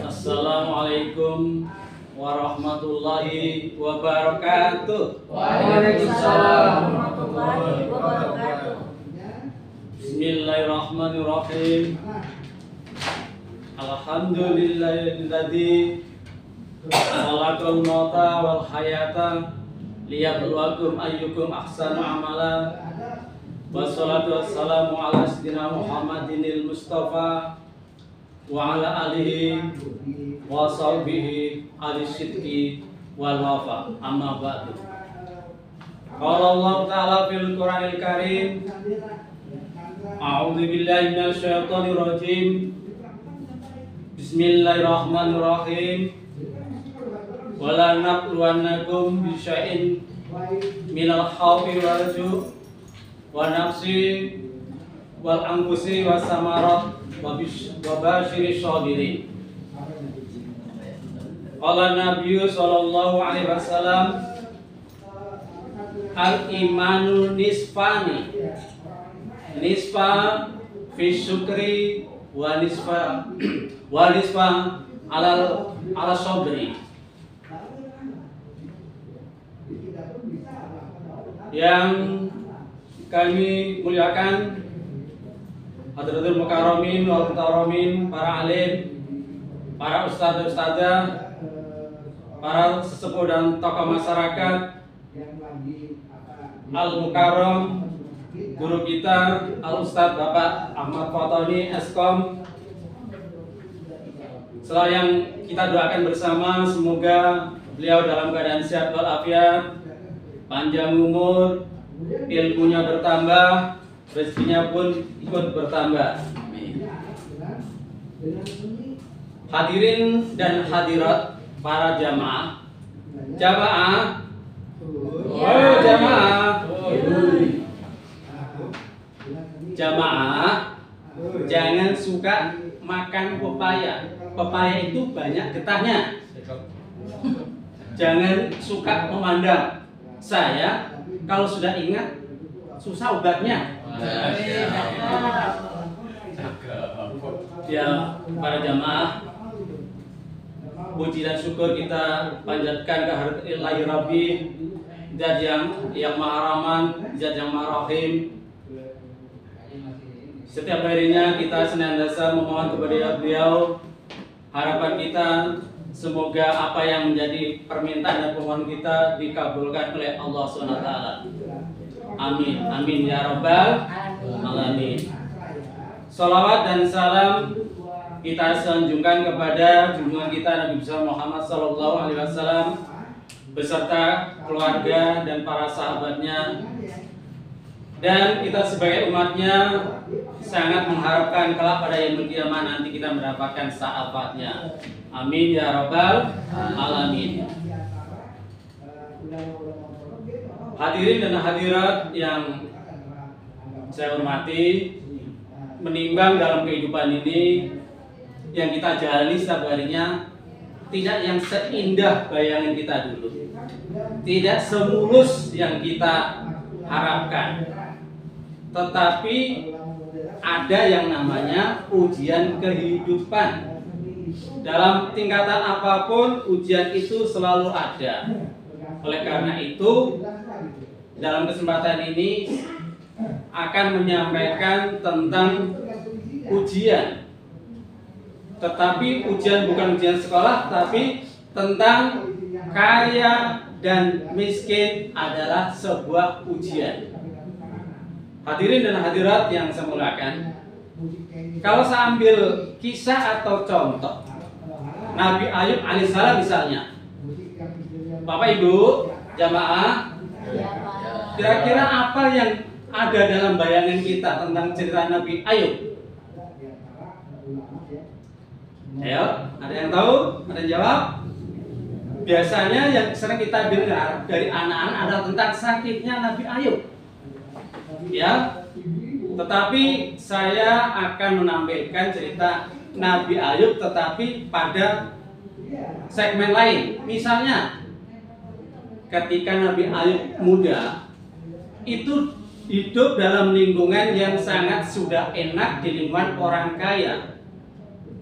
Assalamualaikum warahmatullahi wabarakatuh. Waalaikumsalam warahmatullahi wabarakatuh. Bismillahirrahmanirrahim. Alhamdulillahilladzi khalaqal mauta wal hayata liyabluwakum ayyukum ahsanu amala. Wassalatu wassalamu ala sayyidina Muhammadinil Mustafa wa ala alihi wa sahbihi al-sidqi wal wafa. Amma ba'du. Qala Allah Ta'ala fil Qur'anil Karim, a'udzu billahi minasy syaithanir rajim. Bismillahirrahmanirrahim. Wala nabluwannakum bi syai'in minal khawfi wal ju' wa nafsi wal anfusi was samarat wa basyiri sabirin. Qala Nabi sallallahu alaihi wasallam, al imanu nisfani, nisfa fi syukri wa nisfa ala sabri. Yang kami muliakan Hadratul Mukarramin wal Mutaromin, para alim, para ustadzah, para sesepuh dan tokoh masyarakat, Al-Mukarram, guru kita Al-Ustadz Bapak Ahmad Fatoni Eskom. Setelah yang kita doakan bersama, semoga beliau dalam keadaan sehat walafiat, panjang umur, ilmunya bertambah, rezekinya pun ikut bertambah. Amin. Hadirin dan hadirat para jamaah, jamaah, jangan suka makan pepaya. Pepaya itu banyak getahnya. Jangan suka memandang. Saya kalau sudah ingat susah obatnya. Ya, para jamaah, puji dan syukur kita panjatkan kehadirat Ilahi Rabbi, Zat yang Maha Rahman, Zat yang Maha Rahim. Setiap harinya kita senantiasa memohon kepada Beliau. Harapan kita semoga apa yang menjadi permintaan dan permohonan kita dikabulkan oleh Allah SWT. Amin, amin ya rabbal alamin. Salawat dan salam kita sanjungkan kepada junjungan kita Nabi besar Muhammad SAW beserta keluarga dan para sahabatnya. Dan kita sebagai umatnya sangat mengharapkan kelak pada yaumul qiyamah nanti kita mendapatkan syafaatnya. Amin ya rabbal alamin. Hadirin dan hadirat yang saya hormati, menimbang dalam kehidupan ini yang kita jalani setiap harinya tidak yang seindah bayangan kita dulu, tidak semulus yang kita harapkan, tetapi ada yang namanya ujian kehidupan. Dalam tingkatan apapun ujian itu selalu ada. Oleh karena itu, dalam kesempatan ini akan menyampaikan tentang ujian. Tetapi ujian bukan ujian sekolah, tapi tentang kaya dan miskin adalah sebuah ujian. Hadirin dan hadirat yang saya muliakan, kalau saya ambil kisah atau contoh Nabi Ayub alaihissalam misalnya, Bapak Ibu jamaah, kira-kira apa yang ada dalam bayangan kita tentang cerita Nabi Ayub? Ayo, ada yang tahu? Ada yang jawab? Biasanya yang sering kita dengar dari anak-anak adalah tentang sakitnya Nabi Ayub. Ya, tetapi saya akan menampilkan cerita Nabi Ayub tetapi pada segmen lain. Misalnya ketika Nabi Ayub muda itu hidup dalam lingkungan yang sangat sudah enak di lingkungan orang kaya.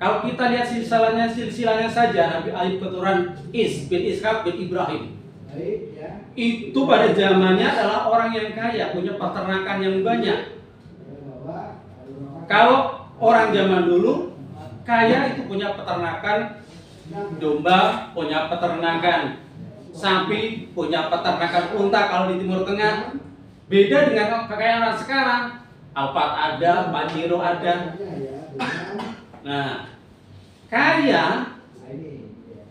Kalau kita lihat silsilahnya saja, Nabi Ayub keturunan Is bin Ishaq bin Ibrahim. Itu pada zamannya adalah orang yang kaya, punya peternakan yang banyak. Kalau orang zaman dulu kaya itu punya peternakan domba, punya peternakan sapi, punya peternakan unta kalau di Timur Tengah. Beda dengan kekayaan orang sekarang. Alphard ada, Pajero ada. Nah, kaya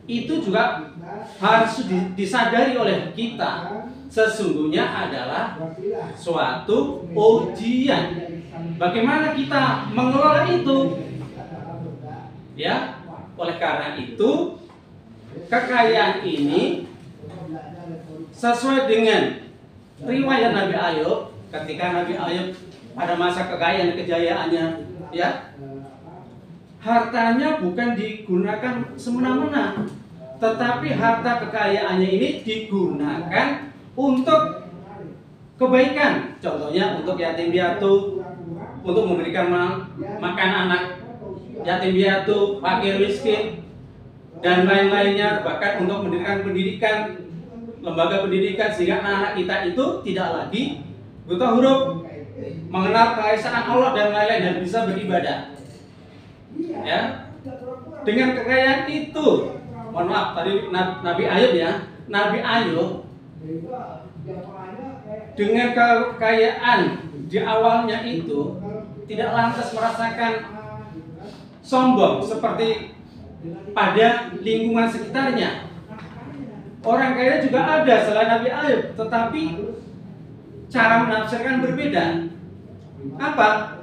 itu juga harus disadari oleh kita. Sesungguhnya adalah suatu ujian. Bagaimana kita mengelola itu? Ya, oleh karena itu kekayaan ini sesuai dengan riwayat Nabi Ayub, ketika Nabi Ayub pada masa kekayaan kejayaannya, ya, hartanya bukan digunakan semena-mena, tetapi harta kekayaannya ini digunakan untuk kebaikan. Contohnya untuk yatim piatu, untuk memberikan makan anak yatim piatu, fakir miskin, dan lain-lainnya, bahkan untuk mendirikan pendidikan, lembaga pendidikan, sehingga anak kita itu tidak lagi buta huruf, mengenal keesaan Allah dan lain-lain, dan bisa beribadah. Ya, dengan kekayaan itu, mohon maaf tadi Nabi Ayub ya, Nabi Ayub dengan kekayaan di awalnya itu tidak lantas merasakan sombong seperti pada lingkungan sekitarnya. Orang kaya juga ada selain Nabi Ayub, tetapi cara menafsirkan berbeda. Apa?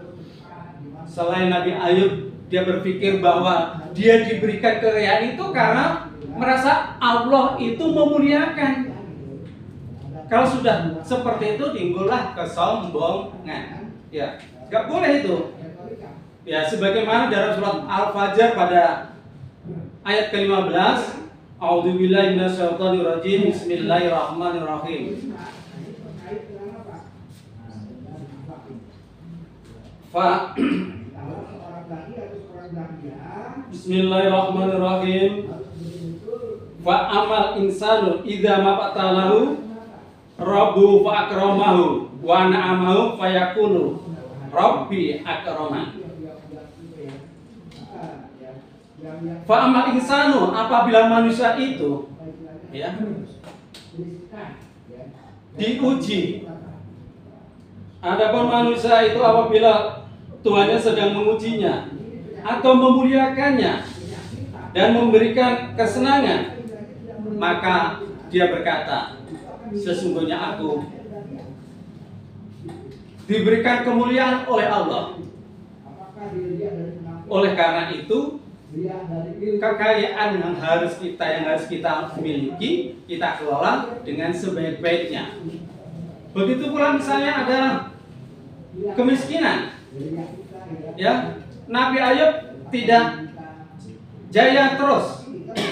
Selain Nabi Ayub, dia berpikir bahwa dia diberikan kekayaan itu karena merasa Allah itu memuliakan. Kalau sudah seperti itu, timbullah kesombongan. Ya, nggak boleh itu. Ya, sebagaimana dalam surat Al-Fajr pada ayat ke-15, A'udzubillahi minasyaitonirrajim. Bismillahirrahmanirrahim. Bismillahirrahmanirrahim. Fa amal insanu idza mabtalahu rabbu fa akramahu wa na'amahu fayaqulu rabbi akraman. Fa'amal insanu, apabila manusia itu ya diuji. Adapun manusia itu apabila Tuhannya sedang mengujinya atau memuliakannya dan memberikan kesenangan, maka dia berkata, sesungguhnya aku diberikan kemuliaan oleh Allah. Oleh karena itu, kekayaan yang harus kita miliki, kita kelola dengan sebaik-baiknya. Begitu pula misalnya ada kemiskinan. Ya, Nabi Ayub tidak jaya terus,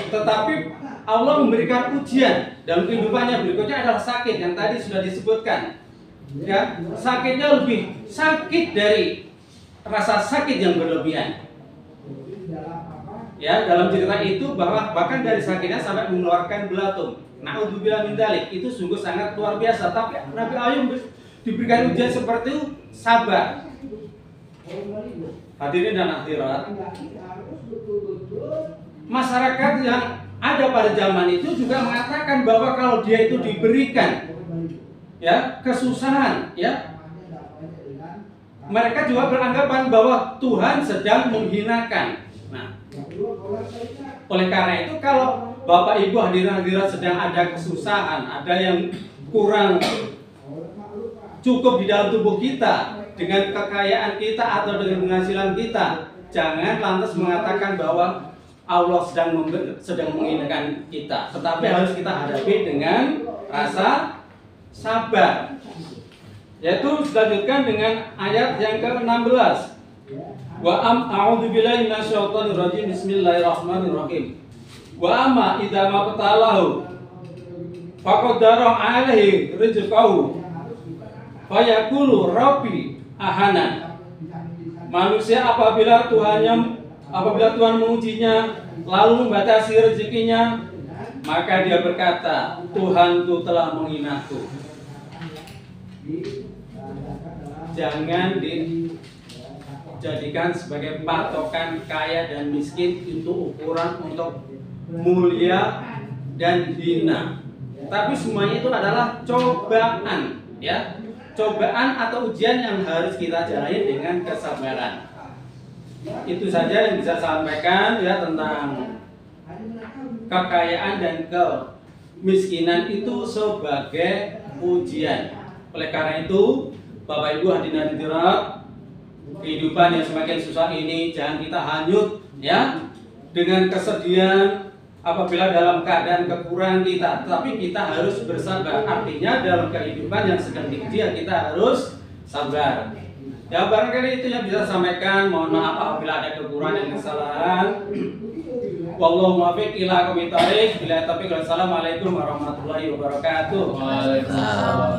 tetapi Allah memberikan ujian dalam kehidupannya. Berikutnya adalah sakit yang tadi sudah disebutkan. Ya, sakitnya lebih sakit dari rasa sakit yang berlebihan. Ya, dalam cerita itu bahwa bahkan dari sakitnya sampai mengeluarkan belatung. Na'udzubillah min dzalik, itu sungguh sangat luar biasa. Tapi Nabi Ayub diberikan ujian seperti itu, sabar. Hadirin dan hadirat, masyarakat yang ada pada zaman itu juga mengatakan bahwa kalau dia itu diberikan ya kesusahan, ya, mereka juga beranggapan bahwa Tuhan sedang menghinakan. Nah, oleh karena itu, kalau Bapak Ibu hadirin-hadirat sedang ada kesusahan, ada yang kurang cukup di dalam tubuh kita, dengan kekayaan kita atau dengan penghasilan kita, jangan lantas mengatakan bahwa Allah sedang menghinakan kita, tetapi harus kita hadapi dengan rasa sabar. Yaitu dilanjutkan dengan ayat yang ke-16. A'udzubillahi minasyaitonirrajim. Bismillahirrahmanirrahim. Wa amma idza mabtalahu faqadara alaihi rizqahu fayaqulu rabbi ahana. Manusia apabila Tuhan mengujinya lalu membatasi rezekinya, maka dia berkata, Tuhanku telah menghinaku. Jangan dijadikan sebagai patokan kaya dan miskin itu ukuran untuk mulia dan hina. Tapi semuanya itu adalah cobaan, ya. Cobaan atau ujian yang harus kita jalani dengan kesabaran. Itu saja yang bisa saya sampaikan ya tentang kekayaan dan kemiskinan itu sebagai ujian. Oleh karena itu, Bapak Ibu hadirin hadirat, kehidupan yang semakin susah ini jangan kita hanyut ya dengan kesedihan apabila dalam keadaan kekurangan kita, tetapi kita harus bersabar. Artinya dalam kehidupan yang sedang diuji kita harus sabar. Ya barangkali itu yang bisa saya sampaikan. Mohon maaf apabila ada kekurangan dan kesalahan. Wallahu muwaffiq ila aqwamit thoriq. Assalamualaikum warahmatullahi wabarakatuh. Waalaikumsalam.